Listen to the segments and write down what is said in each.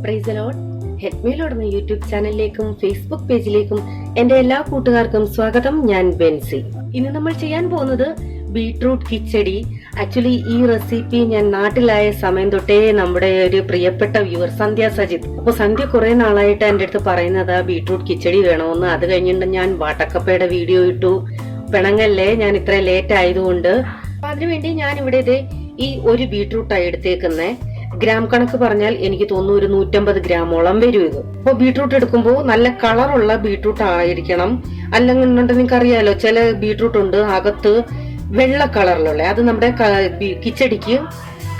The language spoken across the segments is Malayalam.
Price the Lord. ഹെഡ്മേലോടുന്ന യൂട്യൂബ് ചാനലിലേക്കും ഫേസ്ബുക്ക് പേജിലേക്കും എന്റെ എല്ലാ കൂട്ടുകാർക്കും സ്വാഗതം. ഞാൻ ബെൻസി. ഇന്ന് നമ്മൾ ചെയ്യാൻ പോകുന്നത് ബീട്രൂട്ട് കിച്ചടി. ആക്ച്വലി ഈ റെസിപ്പി ഞാൻ നാട്ടിലായ സമയം തൊട്ടേ നമ്മുടെ ഒരു പ്രിയപ്പെട്ട വ്യൂവർ സന്ധ്യ സജിത്, അപ്പൊ സന്ധ്യ കുറെ നാളായിട്ട് എന്റെ അടുത്ത് പറയുന്നത് ബീട്രൂട്ട് കിച്ചടി വേണമെന്ന്. അത് കഴിഞ്ഞിട്ട് ഞാൻ വാട്ടക്കപ്പയുടെ വീഡിയോ ഇട്ടു. പിണങ്ങല്ലേ, ഞാൻ ഇത്ര ലേറ്റ് ആയതുകൊണ്ട്. അതിനുവേണ്ടി ഞാൻ ഇവിടെ ഈ ഒരു ബീട്രൂട്ടായി എടുത്തേക്കുന്നേ. ഗ്രാം കണക്ക് പറഞ്ഞാൽ എനിക്ക് തോന്നുന്നു ഒരു 150 ഗ്രാമോളം വരും ഇത്. അപ്പൊ ബീട്രൂട്ട് എടുക്കുമ്പോൾ നല്ല കളറുള്ള ബീട്രൂട്ട് ആയിരിക്കണം. അല്ലെങ്കിൽ നിങ്ങൾക്ക് അറിയാലോ, ചില ബീട്രൂട്ട് ഉണ്ട് അകത്ത് വെള്ള കളറിലുള്ള, അത് നമ്മുടെ കിച്ചടിക്ക്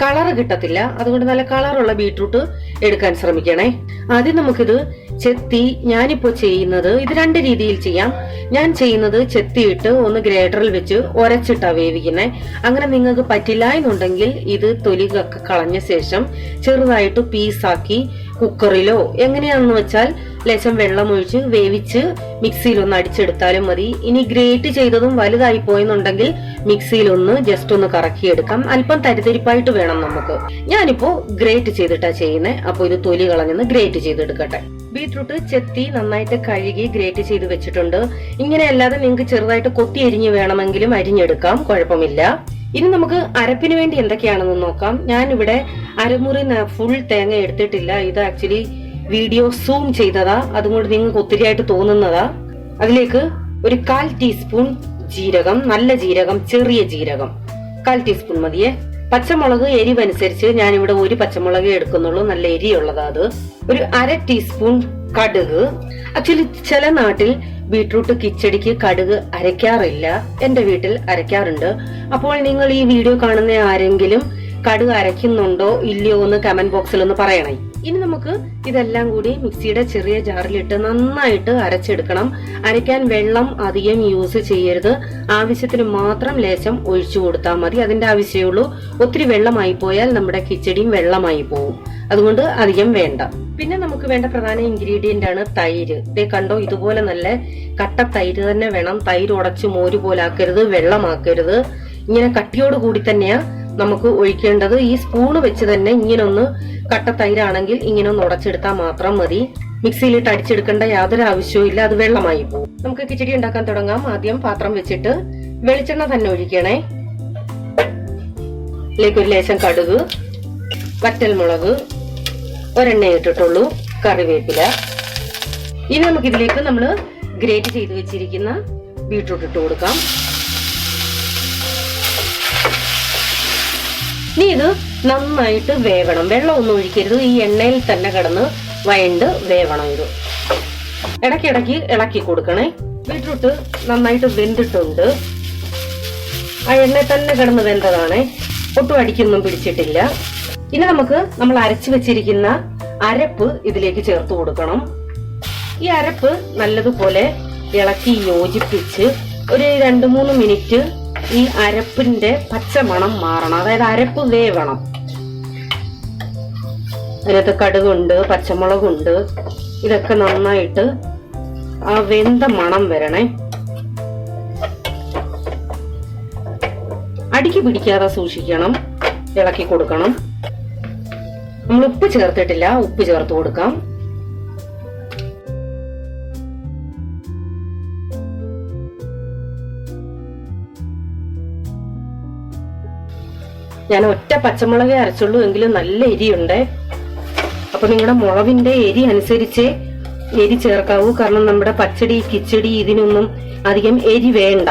കളറ് കിട്ടത്തില്ല. അതുകൊണ്ട് നല്ല കളറുള്ള ബീട്രൂട്ട് എടുക്കാൻ ശ്രമിക്കണേ. ആദ്യം നമുക്കിത് ചെത്തി, ഞാനിപ്പോ ചെയ്യുന്നത് ഇത് രണ്ട് രീതിയിൽ ചെയ്യാം. ഞാൻ ചെയ്യുന്നത് ചെത്തിയിട്ട് ഒന്ന് ഗ്രേറ്ററിൽ വെച്ച് ഒരച്ചിട്ടാ വേവിക്കുന്നേ. അങ്ങനെ നിങ്ങൾക്ക് പറ്റില്ല എന്നുണ്ടെങ്കിൽ ഇത് തൊലി കളഞ്ഞ ശേഷം ചെറുതായിട്ട് പീസാക്കി കുക്കറിലോ എങ്ങനെയാണെന്ന് വെച്ചാൽ ലേശം വെള്ളം ഒഴിച്ച് വേവിച്ച് മിക്സിയിൽ ഒന്ന് അടിച്ചെടുത്താലും മതി. ഇനി ഗ്രേറ്റ് ചെയ്തതും വലുതായി പോയെന്നുണ്ടെങ്കിൽ മിക്സിയിൽ ഒന്ന് ജസ്റ്റ് ഒന്ന് കറക്കിയെടുക്കാം. അല്പം തരിതരിപ്പായിട്ട് വേണം നമുക്ക്. ഞാനിപ്പോ ഗ്രേറ്റ് ചെയ്തിട്ടാ ചെയ്യുന്നത്. അപ്പൊ ഇത് തൊലി കളഞ്ഞൊന്ന് ഗ്രേറ്റ് ചെയ്തെടുക്കട്ടെ. ബീട്രൂട്ട് ചെത്തി നന്നായിട്ട് കഴുകി ഗ്രേറ്റ് ചെയ്ത് വെച്ചിട്ടുണ്ട്. ഇങ്ങനെ അല്ലാതെ നിങ്ങൾക്ക് ചെറുതായിട്ട് കൊത്തി അരിഞ്ഞ് വേണമെങ്കിലും അരിഞ്ഞെടുക്കാം, കുഴപ്പമില്ല. ഇനി നമുക്ക് അരപ്പിന് വേണ്ടി എന്തൊക്കെയാണെന്ന് നോക്കാം. ഞാൻ ഇവിടെ അരമുറി ഫുൾ തേങ്ങ എടുത്തിട്ടില്ല. ഇത് ആക്ച്വലി വീഡിയോ സൂം ചെയ്തതാ, അതുകൊണ്ട് നിങ്ങൾക്ക് ഒത്തിരിയായിട്ട് തോന്നുന്നതാ. അതിലേക്ക് ഒരു 1/4 ടീസ്പൂൺ ജീരകം, നല്ല ജീരകം, ചെറിയ ജീരകം 1/4 ടീസ്പൂൺ മതിയേ. പച്ചമുളക് എരിവനുസരിച്ച് ഞാനിവിടെ ഒരു പച്ചമുളകേ എടുക്കുന്നുള്ളൂ, നല്ല എരിയുള്ളതാ അത്. ഒരു 1/2 ടീസ്പൂൺ കടുക്. ആക്ച്വലി ചില നാട്ടിൽ ബീട്രൂട്ട് കിച്ചടിക്ക് കടുക് അരയ്ക്കാറില്ല, എന്റെ വീട്ടിൽ അരയ്ക്കാറുണ്ട്. അപ്പോൾ നിങ്ങൾ ഈ വീഡിയോ കാണുന്ന ആരെങ്കിലും കടുക് അരയ്ക്കുന്നുണ്ടോ ഇല്ലയോ എന്ന് കമന്റ് ബോക്സിൽ ഒന്ന് പറയണേ. ഇനി നമുക്ക് ഇതെല്ലാം കൂടി മിക്സിയുടെ ചെറിയ ജാറിലിട്ട് നന്നായിട്ട് അരച്ചെടുക്കണം. അരയ്ക്കാൻ വെള്ളം അധികം യൂസ് ചെയ്യരുത്. ആവശ്യത്തിന് മാത്രം ലേശം ഒഴിച്ചു കൊടുത്താൽ മതി, അതിന്റെ ആവശ്യമേ ഉള്ളൂ. ഒത്തിരി വെള്ളമായി പോയാൽ നമ്മുടെ കിച്ചടിയും വെള്ളമായി പോകും, അതുകൊണ്ട് അധികം വേണ്ട. പിന്നെ നമുക്ക് വേണ്ട പ്രധാന ഇൻഗ്രീഡിയന്റ് ആണ് തൈര്. ഇതേ കണ്ടോ, ഇതുപോലെ നല്ല കട്ട തൈര് തന്നെ വേണം. തൈര് ഉടച്ച് മോര് പോലാക്കരുത്, വെള്ളമാക്കരുത്. ഇങ്ങനെ കട്ടിയോട് കൂടി തന്നെയാ നമുക്ക് ഒഴിക്കേണ്ടത്. ഈ സ്പൂണ് വെച്ച് തന്നെ ഇങ്ങനെ ഒന്ന്, കട്ട തൈരാണെങ്കിൽ ഇങ്ങനെ ഒന്ന് ഉടച്ചെടുത്താൽ മാത്രം മതി. മിക്സിയിലിട്ട് അടിച്ചെടുക്കേണ്ട യാതൊരു ആവശ്യവും ഇല്ല, അത് വെള്ളമായി പോകും. നമുക്ക് കിച്ചടി ഉണ്ടാക്കാൻ തുടങ്ങാം. ആദ്യം പാത്രം വെച്ചിട്ട് വെളിച്ചെണ്ണ തന്നെ ഒഴിക്കണേ. ഇതിലേക്ക് ഒരു ലേശം കടുക്, വറ്റൽമുളക്, ഒരെണ്ണ ഇട്ടിട്ടുള്ളൂ, കറിവേപ്പില. ഇനി നമുക്ക് ഇതിലേക്ക് നമ്മൾ ഗ്രേറ്റ് ചെയ്ത് വെച്ചിരിക്കുന്ന ബീട്രൂട്ട് ഇട്ട് കൊടുക്കാം. ഇനി ഇത് നന്നായിട്ട് വേവണം, വെള്ളം ഒന്നും ഒഴിക്കരുത്. ഈ എണ്ണയിൽ തന്നെ കിടന്ന് വയണ്ട് വേവണം. ഇത് ഇടയ്ക്കിടയ്ക്ക് ഇളക്കി കൊടുക്കണേ. ബീട്രൂട്ട് നന്നായിട്ട് വെന്തിട്ടുണ്ട്. ആ എണ്ണയിൽ തന്നെ കിടന്ന് വെന്തതാണേ, ഒട്ടും അടിക്കൊന്നും പിടിച്ചിട്ടില്ല. ഇനി നമുക്ക് നമ്മൾ അരച്ചു വെച്ചിരിക്കുന്ന അരപ്പ് ഇതിലേക്ക് ചേർത്ത് കൊടുക്കണം. ഈ അരപ്പ് നല്ലതുപോലെ ഇളക്കി യോജിപ്പിച്ച് ഒരു 2-3 മിനിറ്റ് ഈ അരപ്പിന്റെ പച്ചമണം മാറണം, അതായത് അരപ്പ് വേവണം. അതിനകത്ത് കടുകുണ്ട്, പച്ചമുളകുണ്ട്, ഇതൊക്കെ നന്നായിട്ട് ആ വെന്ത മണം വരണേ. അടിക്ക് പിടിക്കാതെ സൂക്ഷിക്കണം, ഇളക്കി കൊടുക്കണം. നമ്മൾ ഉപ്പ് ചേർത്തിട്ടില്ല, ഉപ്പ് ചേർത്ത് കൊടുക്കാം. ഞാൻ ഒറ്റ പച്ചമുളകേ അരച്ചുള്ളൂ, എങ്കിലും നല്ല എരിയുണ്ട്. അപ്പൊ നിങ്ങളുടെ മുളകിന്റെ എരി അനുസരിച്ച് എരി ചേർക്കാവൂ. കാരണം നമ്മുടെ പച്ചടി കിച്ചടി ഇതിനൊന്നും അധികം എരി വേണ്ട.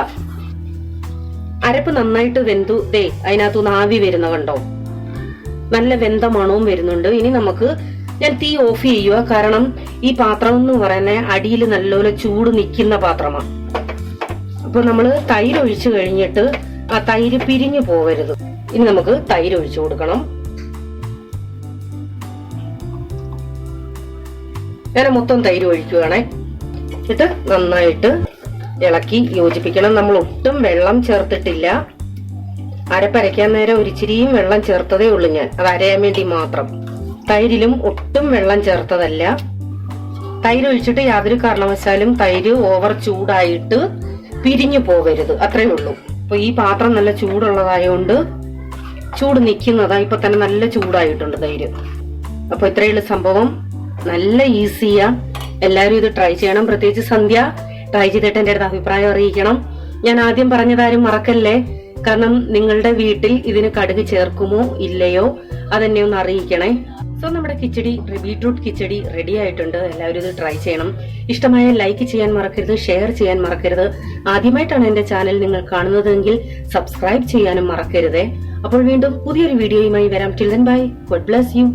അരപ്പ് നന്നായിട്ട് വെന്തു. ദേ അതിനകത്തുനിന്ന് ആവി വരുന്ന കണ്ടോ, നല്ല വെന്ത മണവും വരുന്നുണ്ട്. ഇനി നമുക്ക്, ഞാൻ തീ ഓഫ് ചെയ്യുക, കാരണം ഈ പാത്രം എന്ന് പറയുന്നത് അടിയിൽ നല്ലപോലെ ചൂട് നിൽക്കുന്ന പാത്രമാണ്. അപ്പൊ നമ്മള് തൈര് ഒഴിച്ചു കഴിഞ്ഞിട്ട് ആ തൈര് പിരിഞ്ഞു പോവരുത്. ഇനി നമുക്ക് തൈര് ഒഴിച്ചു കൊടുക്കണം. ഞാൻ മൊത്തം തൈര് ഒഴിക്കുകയാണേ. എന്നിട്ട് നന്നായിട്ട് ഇളക്കി യോജിപ്പിക്കണം. നമ്മൾ ഒട്ടും വെള്ളം ചേർത്തിട്ടില്ല. അരപ്പരയ്ക്കാൻ നേരം ഒരിച്ചിരിയും വെള്ളം ചേർത്തതേ ഉള്ളൂ ഞാൻ, അത് അരയാൻ വേണ്ടി മാത്രം. തൈരിലും ഒട്ടും വെള്ളം ചേർത്തതല്ല. തൈര് ഒഴിച്ചിട്ട് യാതൊരു കാരണവശാലും തൈര് ഓവർ ചൂടായിട്ട് പിരിഞ്ഞു പോകരുത്, അത്രേ ഉള്ളൂ. അപ്പൊ ഈ പാത്രം നല്ല ചൂടുള്ളതായോണ്ട് ചൂട് നിൽക്കുന്നതാ. ഇപ്പൊ തന്നെ നല്ല ചൂടായിട്ടുണ്ട് തൈര്. അപ്പൊ ഇത്രയുള്ള സംഭവം, നല്ല ഈസിയാ. എല്ലാവരും ഇത് ട്രൈ ചെയ്യണം. പ്രത്യേകിച്ച് സന്ധ്യ ട്രൈ ചെയ്തിട്ട് എന്റെ അടുത്ത് അഭിപ്രായം അറിയിക്കണം. ഞാൻ ആദ്യം പറഞ്ഞതാരും മറക്കല്ലേ, കാരണം നിങ്ങളുടെ വീട്ടിൽ ഇതിന് കടുക് ചേർക്കുമോ ഇല്ലയോ അതെന്നെ ഒന്ന് അറിയിക്കണേ. സോ നമ്മുടെ ബീട്രൂട്ട് കിച്ചടി റെഡി ആയിട്ടുണ്ട്. എല്ലാവരും ഇത് ട്രൈ ചെയ്യണം. ഇഷ്ടമായ ലൈക്ക് ചെയ്യാൻ മറക്കരുത്, ഷെയർ ചെയ്യാൻ മറക്കരുത്. ആദ്യമായിട്ടാണ് എന്റെ ചാനൽ നിങ്ങൾ കാണുന്നതെങ്കിൽ സബ്സ്ക്രൈബ് ചെയ്യാനും മറക്കരുതേ. അപ്പോൾ വീണ്ടും പുതിയൊരു വീഡിയോയുമായി വരാം. Till then bye, God bless you.